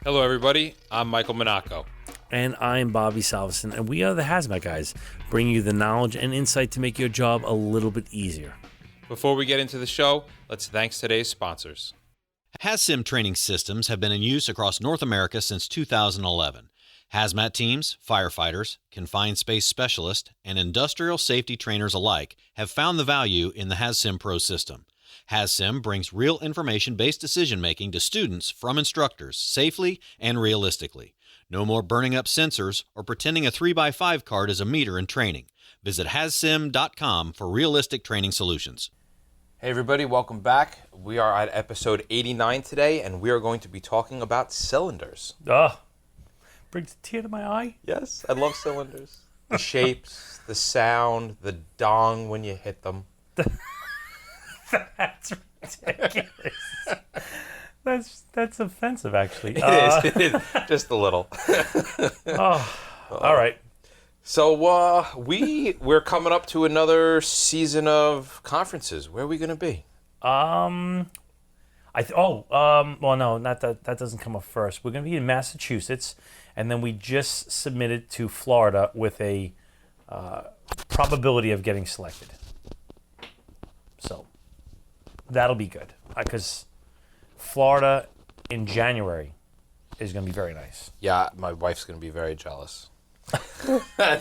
Hello, everybody. I'm Michael Monaco. And I'm Bobby Salveson, and we are the Hazmat Guys, bringing you the knowledge and insight to make your job a little bit easier. Before we get into the show, let's thank today's sponsors. HazSim training systems have been in use across North America since 2011. Hazmat teams, firefighters, confined space specialists, and industrial safety trainers alike have found the value in the HazSim Pro system. HazSim brings real information-based decision-making to students from instructors safely and realistically. No more burning up sensors or pretending a 3x5 card is a meter in training. Visit hazsim.com for realistic training solutions. Hey, everybody. Welcome back. We are at episode 89 today, and we are going to be talking about cylinders. Brings a tear to my eye. Yes, I love cylinders. The shapes, the sound, the dong when you hit them. That's ridiculous. That's offensive, actually. It is. Just a little. All right. So we're coming up to another season of conferences. Where are we going to be? Well, no, not that. That doesn't come up first. We're going to be in Massachusetts, and then we just submitted to Florida with a probability of getting selected. So that'll be good because Florida in January is going to be very nice. Yeah, my wife's going to be very jealous. I'm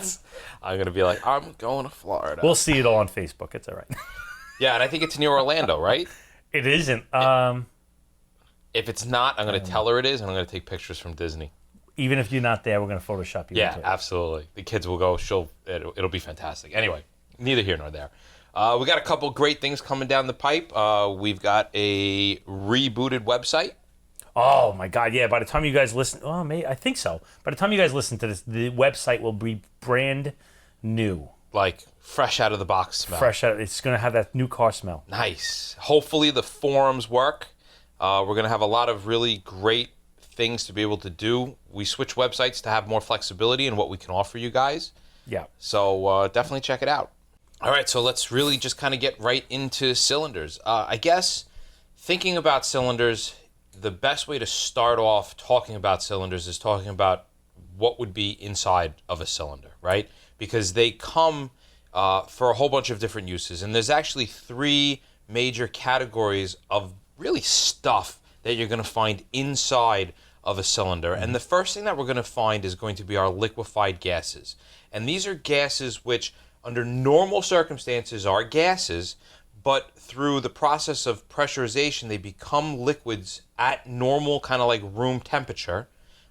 going to be like, I'm going to Florida. We'll see it all on Facebook. It's all right. Yeah, and I think it's near Orlando, right? It isn't. If it's not, I'm going to tell her it is, and I'm going to take pictures from Disney. Even if you're not there, we're going to Photoshop you. Yeah, into it. absolutely. The kids will go. It'll be fantastic. Anyway, neither here nor there. We got a couple great things coming down the pipe. We've got a rebooted website. Oh my God! Yeah. By the time you guys listen, I think so. By the time you guys listen to this, the website will be brand new. Like fresh out of the box smell. It's going to have that new car smell. Nice. Hopefully the forums work. We're going to have a lot of really great things to be able to do. We switch websites to have more flexibility in what we can offer you guys. Yeah. So definitely check it out. All right, so let's really just kind of get right into cylinders. I guess thinking about cylinders, the best way to start off talking about cylinders is talking about what would be inside of a cylinder, right? Because they come for a whole bunch of different uses. And there's actually three major categories of really stuff that you're going to find inside of a cylinder. And the first thing that we're going to find is going to be our liquefied gases. And these are gases which, under normal circumstances, are gases, but through the process of pressurization, they become liquids at normal kind of like room temperature.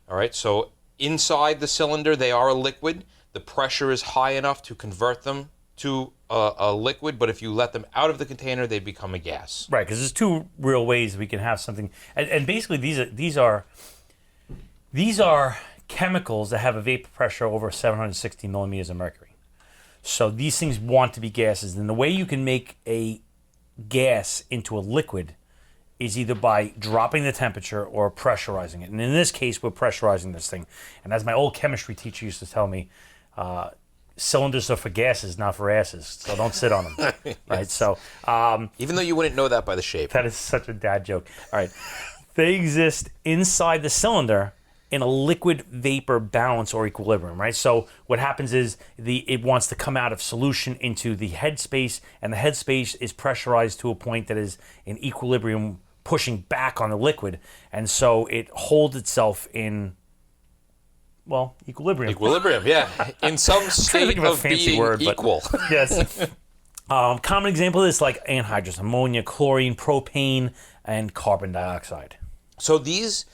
All right, so inside the cylinder, they are a liquid. The pressure is high enough to convert them to a liquid, but if you let them out of the container, they become a gas. Right, because there's two real ways we can have something, and basically these are chemicals that have a vapor pressure over 760 millimeters of mercury. So these things want to be gases, and the way you can make a gas into a liquid is either by dropping the temperature or pressurizing it. And in this case, we're pressurizing this thing. And as my old chemistry teacher used to tell me, cylinders are for gases, not for asses. So don't sit on them. Yes. Right. So Even though you wouldn't know that by the shape. that is such a dad joke. All right. They exist inside the cylinder in a liquid vapor balance or equilibrium, right? So what happens is it wants to come out of solution into the headspace, and the headspace is pressurized to a point that is in equilibrium, pushing back on the liquid, and so it holds itself in, well, equilibrium. Equilibrium, yeah. In some state of being equal. Yes. Common example is like anhydrous, ammonia, chlorine, propane, and carbon dioxide. So these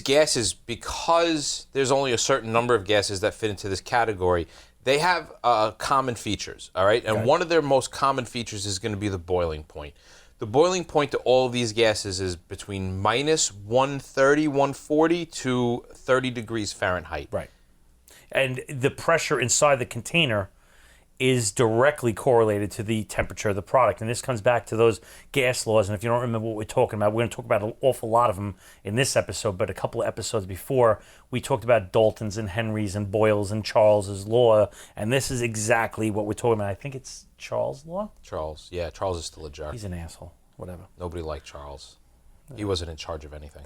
gases, because there's only a certain number of gases that fit into this category, they have common features, all right? And one of their most common features is going to be the boiling point. The boiling point to all of these gases is between minus 130, 140 to 30 degrees Fahrenheit. Right. And the pressure inside the container is directly correlated to the temperature of the product. And this comes back to those gas laws. And if you don't remember what we're talking about, we're going to talk about an awful lot of them in this episode, but a couple of episodes before, we talked about Dalton's and Henry's and Boyle's and Charles's law. And this is exactly what we're talking about. I think it's Charles' law? Charles, yeah, Charles is still a jerk. He's an asshole. Whatever. Nobody liked Charles. He wasn't in charge of anything.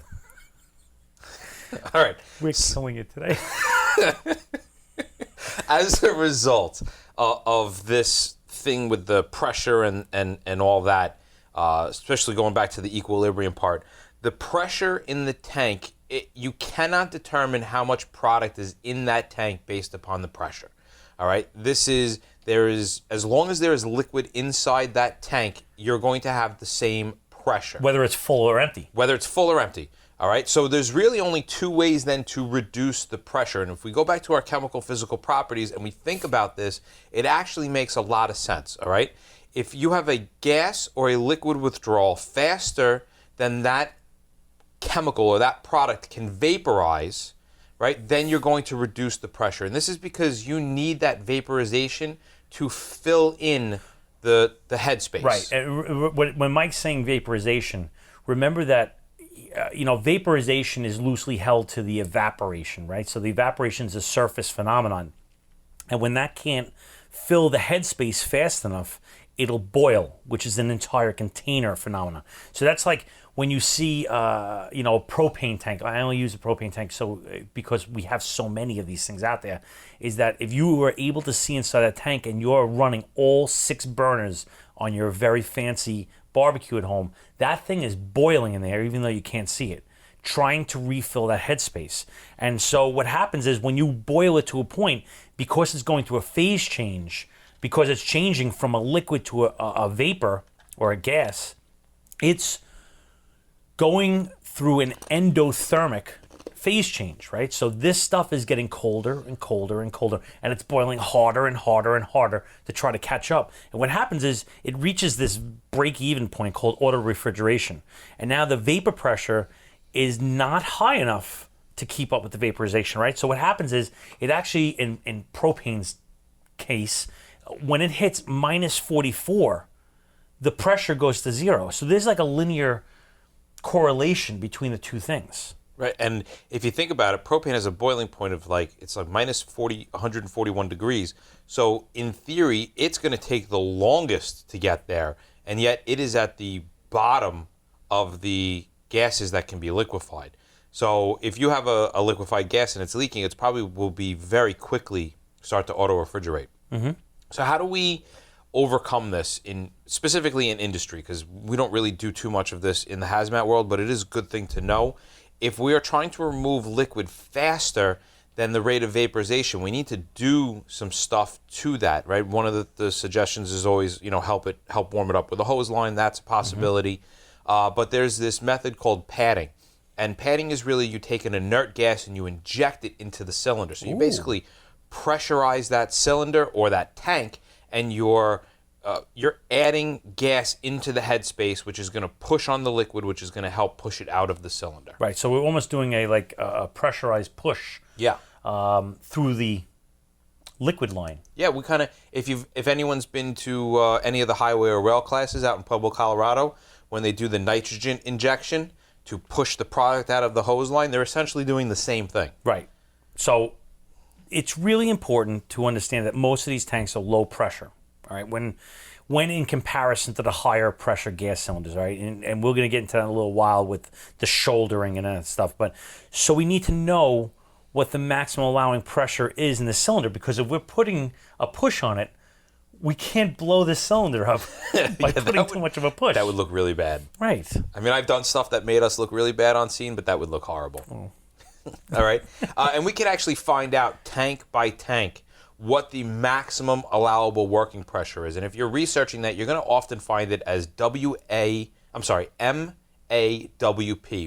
All right. We're killing it today. As a result of this thing with the pressure and all that, especially going back to the equilibrium part, the pressure in the tank, you cannot determine how much product is in that tank based upon the pressure. All right, as long as there is liquid inside that tank, you're going to have the same pressure. Whether it's full or empty. Whether it's full or empty. All right, so there's really only two ways then to reduce the pressure. And if we go back to our chemical physical properties and we think about this, it actually makes a lot of sense. All right, if you have a gas or a liquid withdrawal faster than that chemical or that product can vaporize, right, then you're going to reduce the pressure. And this is because you need that vaporization to fill in the headspace. Right. And when Mike's saying vaporization, remember that vaporization is loosely held to the evaporation, right? So the evaporation is a surface phenomenon. And when that can't fill the headspace fast enough, it'll boil, which is an entire container phenomenon. So that's like when you see, a propane tank. I only use a propane tank because we have so many of these things out there, is that if you were able to see inside that tank and you're running all 6 burners on your very fancy barbecue at home, that thing is boiling in there even though you can't see it, trying to refill that headspace. And so what happens is when you boil it to a point, because it's going through a phase change, because it's changing from a liquid to a vapor or a gas, it's going through an endothermic phase change, right? So this stuff is getting colder and colder and colder, and it's boiling harder and harder and harder to try to catch up. And what happens is it reaches this break-even point called auto-refrigeration. And now the vapor pressure is not high enough to keep up with the vaporization, right? So what happens is it actually, in propane's case, when it hits minus 44, the pressure goes to 0. So there's like a linear correlation between the two things. Right, and if you think about it, propane has a boiling point of it's like minus 141 degrees. So in theory, it's going to take the longest to get there, and yet it is at the bottom of the gases that can be liquefied. So if you have a liquefied gas and it's leaking, it probably will be very quickly start to auto-refrigerate. Mm-hmm. So how do we overcome this specifically in industry? Because we don't really do too much of this in the hazmat world, but it is a good thing to know. If we are trying to remove liquid faster than the rate of vaporization, we need to do some stuff to that, right? One of the suggestions is always, help warm it up with a hose line. That's a possibility. Mm-hmm. But there's this method called padding. And padding is really you take an inert gas and you inject it into the cylinder. So you basically pressurize that cylinder or that tank, and you're adding gas into the headspace, which is going to push on the liquid, which is going to help push it out of the cylinder. Right. So we're almost doing a pressurized push. Yeah. Through the liquid line. Yeah. We kind of, if anyone's been to any of the highway or rail classes out in Pueblo, Colorado, when they do the nitrogen injection to push the product out of the hose line, they're essentially doing the same thing. Right. So it's really important to understand that most of these tanks are low pressure. All right, when in comparison to the higher pressure gas cylinders, right? And we're going to get into that in a little while with the shouldering and that stuff. But so we need to know what the maximum allowing pressure is in the cylinder, because if we're putting a push on it, we can't blow the cylinder up by putting too much of a push. That would look really bad. Right. I mean, I've done stuff that made us look really bad on scene, but that would look horrible. Oh. All right. And we can actually find out tank by tank what the maximum allowable working pressure is. And if you're researching that, you're going to often find it as MAWP,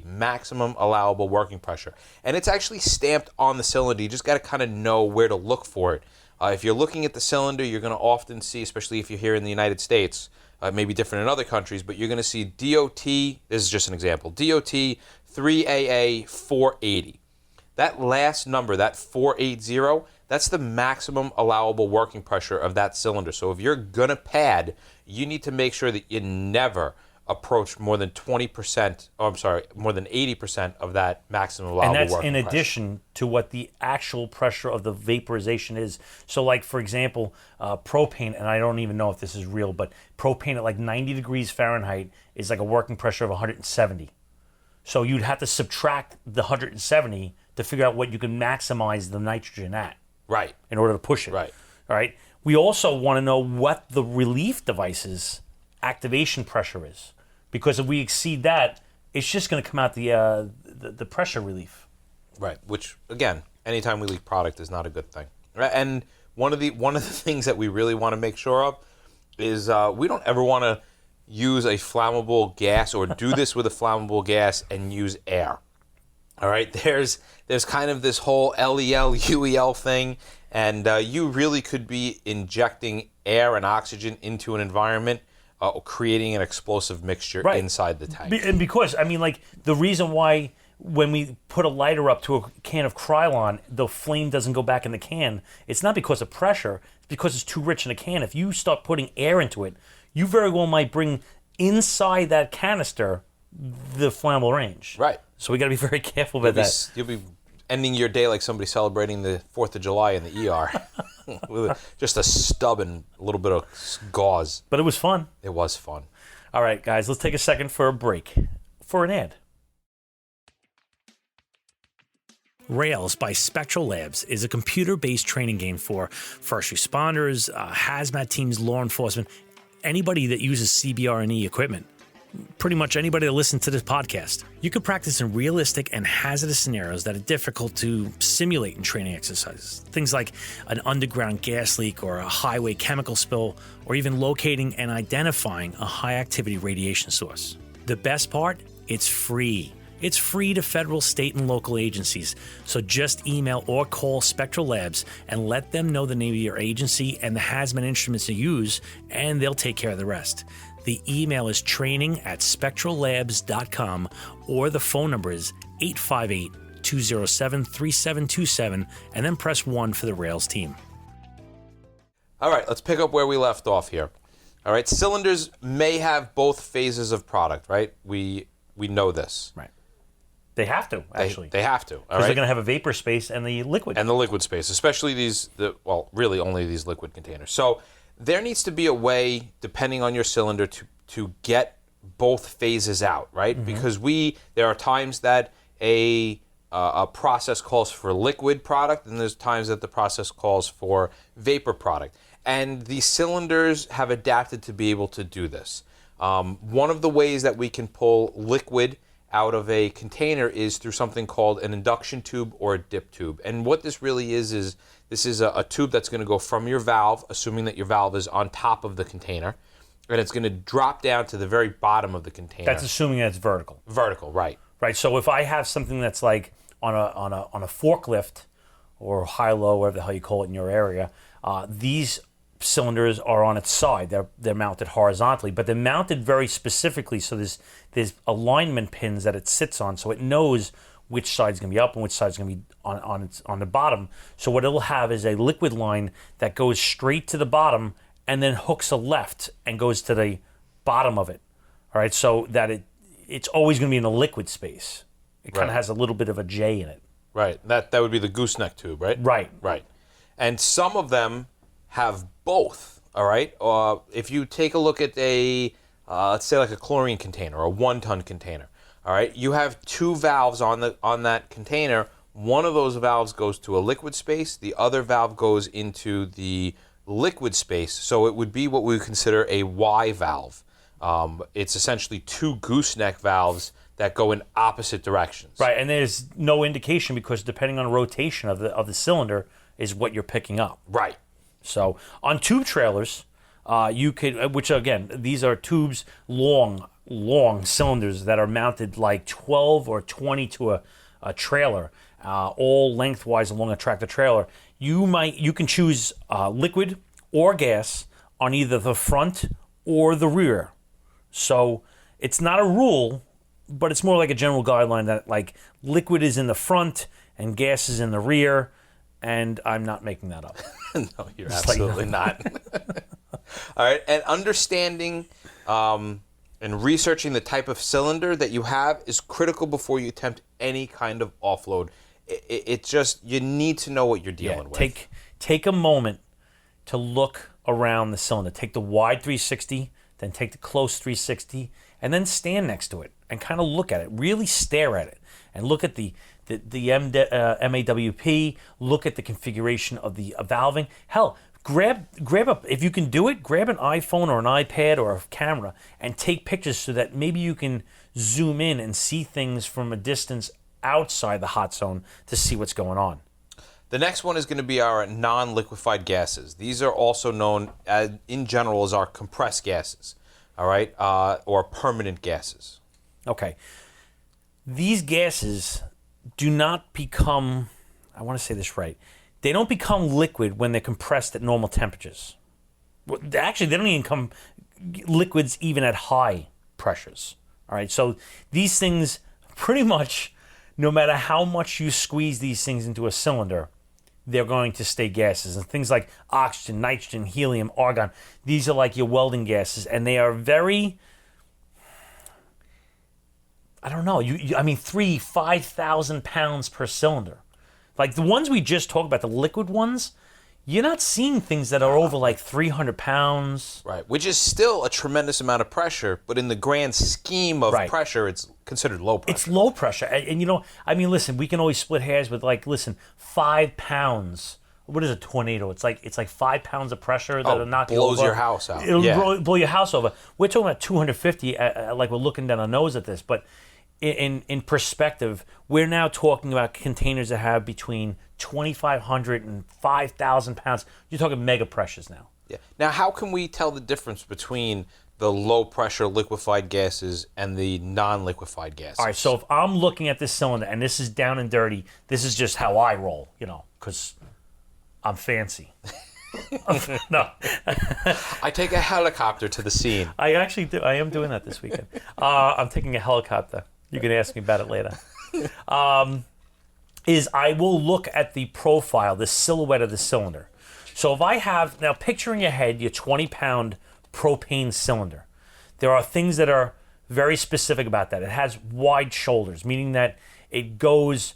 maximum allowable working pressure. And it's actually stamped on the cylinder. You just got to kind of know where to look for it. If you're looking at the cylinder, you're going to often see, especially if you're here in the United States, it may be different in other countries, but you're going to see DOT, this is just an example, DOT 3AA 480. That last number, that 480, that's the maximum allowable working pressure of that cylinder. So if you're going to pad, you need to make sure that you never approach more than 20%, more than 80% of that maximum allowable working pressure. And that's in addition to what the actual pressure of the vaporization is. So like, for example, propane, and I don't even know if this is real, but propane at like 90 degrees Fahrenheit is like a working pressure of 170. So you'd have to subtract the 170 to figure out what you can maximize the nitrogen at. Right. In order to push it. Right. All right. We also want to know what the relief device's activation pressure is, because if we exceed that, it's just going to come out the pressure relief. Right. Which, again, anytime we leak product is not a good thing. Right. And one of the things that we really want to make sure of is we don't ever want to use a flammable gas or do this with a flammable gas and use air. All right, there's kind of this whole LEL, UEL thing, and you really could be injecting air and oxygen into an environment, creating an explosive mixture inside the tank. And because, I mean, like, the reason why when we put a lighter up to a can of Krylon, the flame doesn't go back in the can, it's not because of pressure, it's because it's too rich in a can. If you start putting air into it, you very well might bring inside that canister the flammable range. Right. So we got to be very careful about that. You'll be ending your day like somebody celebrating the 4th of July in the ER. With just a stub and a little bit of gauze. But it was fun. It was fun. All right, guys, let's take a second for a break. For an ad. Rails by Spectral Labs is a computer-based training game for first responders, hazmat teams, law enforcement, anybody that uses CBR&E equipment. Pretty much anybody that listens to this podcast. You can practice in realistic and hazardous scenarios that are difficult to simulate in training exercises. Things like an underground gas leak or a highway chemical spill, or even locating and identifying a high-activity radiation source. The best part? It's free. It's free to federal, state, and local agencies. So just email or call Spectral Labs and let them know the name of your agency and the hazmat instruments you use, and they'll take care of the rest. The email is training@spectrallabs.com, or the phone number is 858-207-3727, and then press 1 for the Rails team. All right, let's pick up where we left off here. All right, cylinders may have both phases of product, right? We know this. Right. They have to, actually. They have to, all Because right? they're going to have a vapor space and the liquid. And the liquid space, especially really only these liquid containers. So there needs to be a way, depending on your cylinder, to get both phases out, right? Mm-hmm. Because there are times that a process calls for liquid product, and there's times that the process calls for vapor product. And the cylinders have adapted to be able to do this. One of the ways that we can pull liquid out of a container is through something called an induction tube or a dip tube. And what this really is this is a tube that's going to go from your valve, assuming that your valve is on top of the container, and it's going to drop down to the very bottom of the container. That's assuming that it's vertical. Vertical, right. Right, so if I have something that's like on a forklift or high-low, whatever the hell you call it in your area, these cylinders are on its side. They're mounted horizontally, but they're mounted very specifically, so there's alignment pins that it sits on, so it knows which side's going to be up and which side's going to be on the bottom. So what it'll have is a liquid line that goes straight to the bottom and then hooks a left and goes to the bottom of it. All right, so that it's always going to be in the liquid space. It kind of has a little bit of a J in it. Right. That would be the gooseneck tube, right? Right. Right. And some of them have both, all right? If you take a look at let's say like a chlorine container or a 1-ton container, all right? You have 2 valves on that container. One of those valves goes to a liquid space. The other valve goes into the liquid space. So it would be what we would consider a Y valve. It's essentially 2 gooseneck valves that go in opposite directions. Right, and there's no indication because depending on the rotation of the cylinder is what you're picking up. Right. So on tube trailers, you could, which again, these are tubes, long cylinders that are mounted like 12 or 20 to a trailer, all lengthwise along a tractor trailer. You can choose liquid or gas on either the front or the rear. So it's not a rule, but it's more like a general guideline that like liquid is in the front and gas is in the rear. And I'm not making that up. No, you're absolutely not. All right, and understanding and researching the type of cylinder that you have is critical before you attempt any kind of offload. It's just, you need to know what you're dealing with. Take a moment to look around the cylinder. Take the wide 360, then take the close 360, and then stand next to it and kind of look at it, really stare at it, and look at the MAWP, look at the configuration of the valving. Hell, grab if you can do it, grab an iPhone or an iPad or a camera and take pictures so that maybe you can zoom in and see things from a distance outside the hot zone to see what's going on. The next one is going to be our non-liquefied gases. These are also known in general as our compressed gases, all right, or permanent gases. Okay. These gases do not become, I want to say this right, they don't become liquid when they're compressed at normal temperatures. Actually, they don't even become liquids even at high pressures. All right, so these things pretty much, no matter how much you squeeze these things into a cylinder, they're going to stay gases. And things like oxygen, nitrogen, helium, argon, these are like your welding gases, and they are very, I don't know, I mean, 5,000 pounds per cylinder. Like the ones we just talked about, the liquid ones, you're not seeing things that are over like 300 pounds. Right, which is still a tremendous amount of pressure, but in the grand scheme of pressure, it's considered low pressure. It's low pressure. And you know, I mean, listen, we can always split hairs with like, listen, 5 pounds. What is a tornado? It's like 5 pounds of pressure that'll knock you over. Blows your house out. It'll blow your house over. We're talking about 250, like we're looking down our nose at this, but in perspective, we're now talking about containers that have between 2,500 and 5,000 pounds. You're talking mega pressures now. Yeah. Now, how can we tell the difference between the low pressure liquefied gases and the non-liquefied gases? All right, so if I'm looking at this cylinder and this is down and dirty, this is just how I roll, you know, because I'm fancy. No. I take a helicopter to the scene. I actually do. I am doing that this weekend. I'm taking a helicopter. You can ask me about it later. Is I will look at the profile, the silhouette of the cylinder. So if I have, now picture in your head your 20-pound propane cylinder. There are things that are very specific about that. It has wide shoulders, meaning that it goes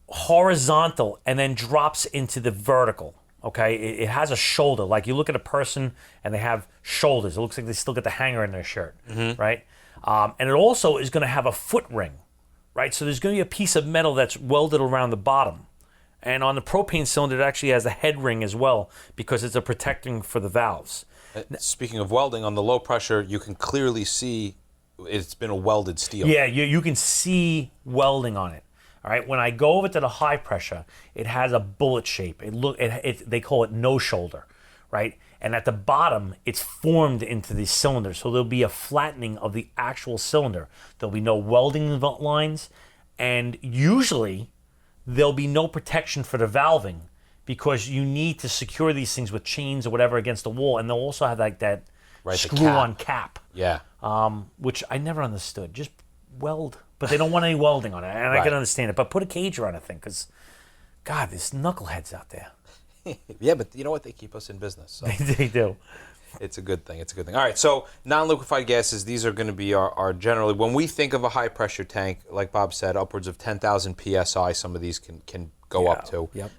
horizontal and then drops into the vertical. Okay, it has a shoulder. Like you look at a person and they have shoulders. It looks like they still get the hanger in their shirt, right? And it also is going to have a foot ring, right? So there's going to be a piece of metal that's welded around the bottom. And on the propane cylinder, it actually has a head ring as well because it's a protecting for the valves. Speaking of welding, on the low pressure, you can clearly see it's been a welded steel. Yeah, you can see welding on it. All right, when I go over to the high pressure, it has a bullet shape. They call it no shoulder, right? And at the bottom, it's formed into the cylinder. So there'll be a flattening of the actual cylinder. There'll be no welding lines, and usually there'll be no protection for the valving because you need to secure these things with chains or whatever against the wall. And they'll also have like that screw-on cap. Yeah. Which I never understood. Just weld. But they don't want any welding on it, and I can understand it. But put a cage around the thing, because, God, there's knuckleheads out there. Yeah, but you know what? They keep us in business. So. They do. It's a good thing. It's a good thing. All right, so non-liquefied gases, these are going to be our generally, when we think of a high-pressure tank, like Bob said, upwards of 10,000 PSI, some of these can go up to. Yep.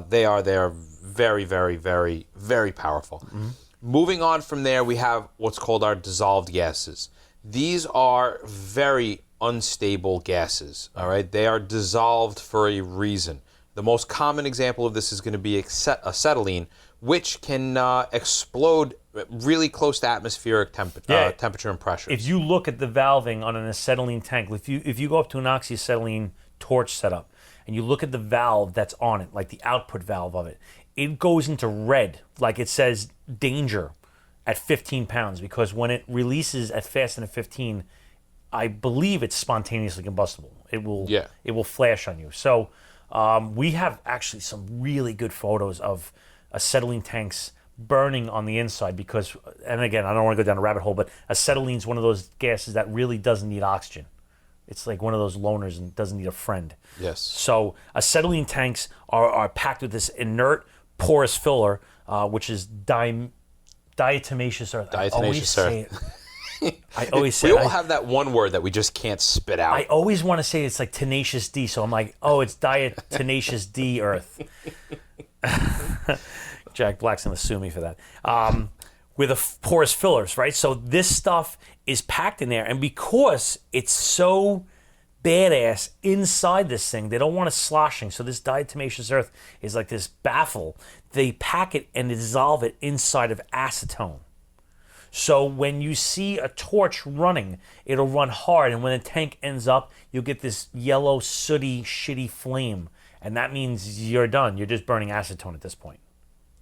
They are very, very, very, very powerful. Mm-hmm. Moving on from there, we have what's called our dissolved gases. These are very unstable gases, all right? They are dissolved for a reason. The most common example of this is going to be acetylene, which can explode really close to atmospheric temperature and pressure. If you look at the valving on an acetylene tank, if you go up to an oxyacetylene torch setup and you look at the valve that's on it, like the output valve of it, it goes into red, like it says danger at 15 pounds, because when it releases at faster than 15, I believe it's spontaneously combustible. It will flash on you. So we have actually some really good photos of acetylene tanks burning on the inside because, and again, I don't want to go down a rabbit hole, but acetylene is one of those gases that really doesn't need oxygen. It's like one of those loners and doesn't need a friend. Yes. So acetylene tanks are packed with this inert porous filler, which is diatomaceous earth. Diatomaceous earth. I always say we all have that one word that we just can't spit out. I always want to say it's like tenacious D, so I'm like, oh, it's diatomaceous D earth. Jack Black's gonna sue me for that. with porous fillers, right? So this stuff is packed in there, and because it's so badass inside this thing, they don't want it sloshing. So this diatomaceous earth is like this baffle. They pack it and dissolve it inside of acetone. So when you see a torch running, it'll run hard, and when the tank ends up, you'll get this yellow, sooty, shitty flame, and that means you're done. You're just burning acetone at this point.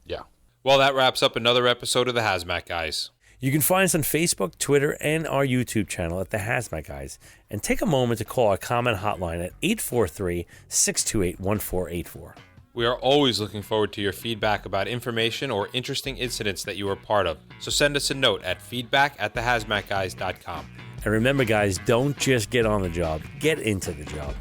Yeah. Well, that wraps up another episode of the Hazmat Guys. You can find us on Facebook, Twitter, and our YouTube channel at the Hazmat Guys, and take a moment to call our comment hotline at 843-628-1484. We are always looking forward to your feedback about information or interesting incidents that you were part of. So send us a note at feedback@thehazmatguys.com. And remember, guys, don't just get on the job, get into the job.